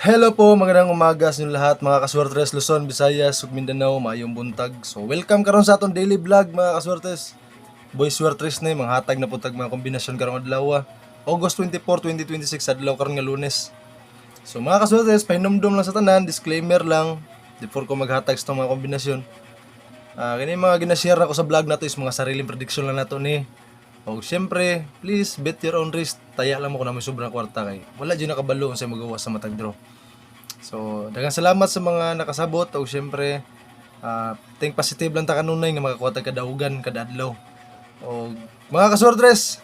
Hello po, magandang umaga sa inyo lahat mga kaswertres Luzon, Visayas, ug Mindanao, maayong buntag. So welcome karon sa atong daily vlog mga kaswertres. Boy Swertres na mga hatag na putag mga kombinasyon karong adlaw. August 24, 2026 adlaw karon nga Lunes. So mga kaswertres, pahinumdum lang sa tanan, disclaimer lang before ko maghatag sa mga kombinasyon. Kini mga ginashare na ko sa vlog nato is mga sariling prediction lang nato ni. O syempre, please bet your own risk. Taya lang mo kung na may sobrang kwarta kay wala dyan nakabalo sa magawa sa matag draw. So, daghang salamat sa mga nakasabot o syempre think positive lang ta kanunay nga makakuha tag kadaugan kada adlaw. O mga kasortres,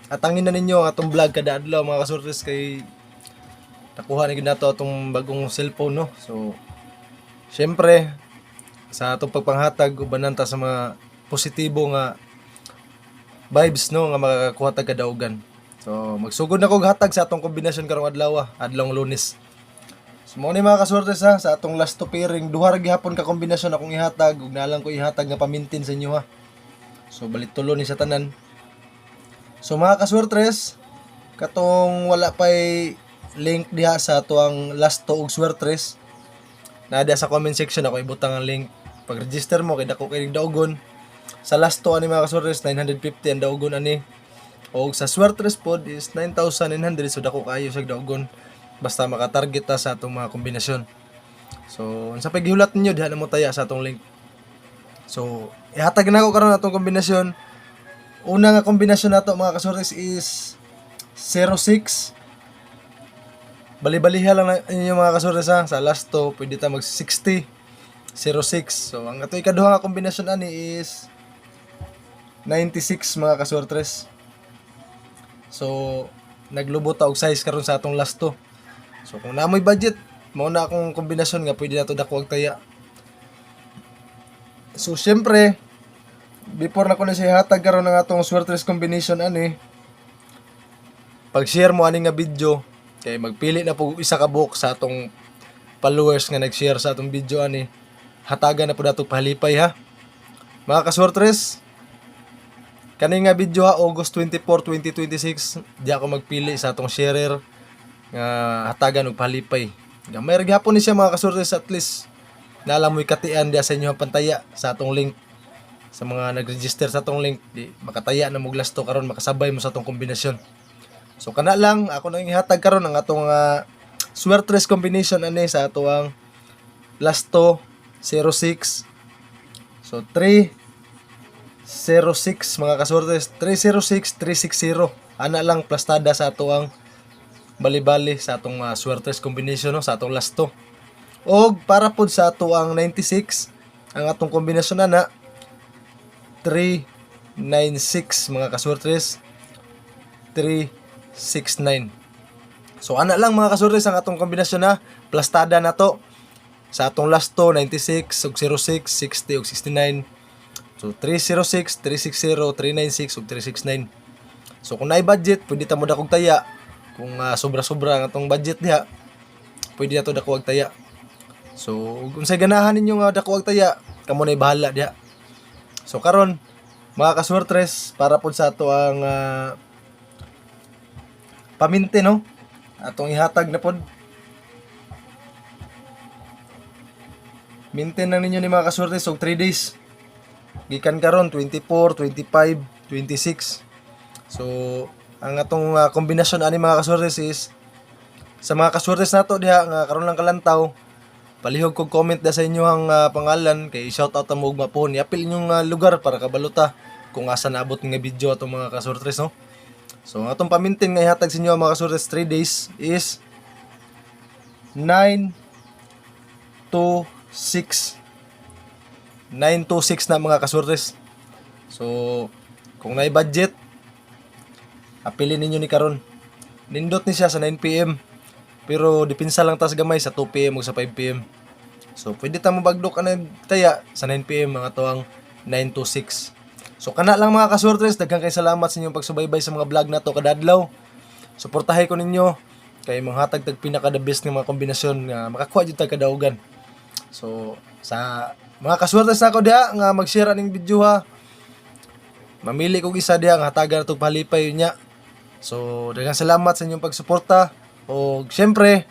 atangin na ninyo ang atong vlog kada adlaw mga kasortres kay nakuha na gid nato atong bagong cellphone no. So, syempre sa atong pagpanghatag ubanan ta sa mga positibo nga vibes no nga makakuha tag kadaugan. So magsugod na kog hatag sa atong kombinasyon karong adlawng Lunes. So mo ni mga kasortes ha sa atong lasto pairing duha ra gihapon ka kombinasyon akong ihatag ug nalang ko ihatag nga pamintin sa inyo ha. So balik tulo ni sa tanan. So mga kasortes, katong wala pay link diha sa atuang lasto ug Swertres, nada sa comment section ako ibutang ang link. Pag-register mo kay dako kay daugon. Sa lasto ani mga kasortes 950 ang daugon ani. O sa Swertres pod is 9,900 so dako kayo sa daugon basta maka-target ta sa atong mga kombinasyon. So unsa pag gihulat ninyo diha na mo taya sa atong link. So ihatag na ko karon atong kombinasyon. Una nga kombinasyon nato mga kasortes is 06. Bali-baliha lang na inyo mga kasortes ha. Sa lasto pwede ta mag 60 06. So ang ato ikaduha nga kombinasyon ani is 96 mga kasortres. So naglubot ta og size karon sa atong lasto. So kung namoy budget, mao na akong kombinasyon nga pwede nato dako og taya. So syempre, before na ko na siya hatag karon ng atong Swertres combination ani, pag-share mo ani nga video kay magpili na po isa ka book sa atong followers nga nag-share sa atong video ani. Hatagan na po nato pahalipay ha. Mga kaswertres, kani nga video ha, August 24, 2026, di ako magpili sa atong sharer nga hatagan og palipay. Gamay ra gyapon ni siya mga kasortes, at least naalam mo'y katian diya sa inyo ang pantaya sa atong link. Sa mga nag-register sa atong link, di makataya na mo lasto karon makasabay mo sa atong kombinasyon. So kana lang ako nang ihatag karon ang atong Swertres combination ani sa atoang lasto 06. So 306 mga kasortes, 306 360 ana lang plastada sa ato ang bali-bali sa atong Swertres combination no, sa atong lasto. Og para pod sa ato ang 96 ang atong kombinasyon ana 396 mga kasortes, 369. So ana lang mga kasortes ang atong kombinasyon na plastada na to sa atong lasto 96 ug 06, 60 ug 69. So 306, 360, 396 ug 369. So kung naay budget, pwede ta mo dakog taya. Kung sobra-sobra ang atong budget diha, pwede na to dako og taya. So kung sa ganahan ninyo nga dako og taya, kamo nay bahala diha. So karon mga kaswertres, para pod sa ato ang paminti no, atong ihatag na pod. Maintain lang ninyo ni mga kaswertres og 3 days. Gikan karon 24, 25, 26. So ang atong kombinasyon ani mga kaswertres is sa mga kaswertres nato diha nga karon lang kalantaw, palihog kog comment da sa inyo ang pangalan kay shout out mo og mapon. Iapil inyong lugar para kabalota kung asa naabot nga video atong mga kaswertres no. So ang atong pamintin nga ihatag sa inyo mga kaswertres 3 days is 9 to 6. 926 na mga kaswertres. So kung naay budget, apilin ninyo ni karon. Nindot ni siya sa 9 PM. Pero dipinsa lang tas gamay sa 2 PM ug sa 5 PM. So pwede ta mo bagdok ana taya sa 9 PM mga tuang 926. So kana lang mga kaswertres, daghang kay salamat sa inyong pagsubaybay sa mga vlog nato kada adlaw. Suportahay ko ninyo kay manghatag tag pinaka the best nga mga kombinasyon nga makakuha jud tag kadaugan. So sa mga kaswertes na ako diha nga mag-share aning video ha, mamili kog isa diha nga hatagan natong palipay niya. So daghang salamat sa inyong pagsuporta. O syempre,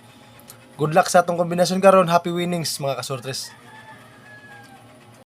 good luck sa atong kombinasyon karon. Happy winnings mga kasortres.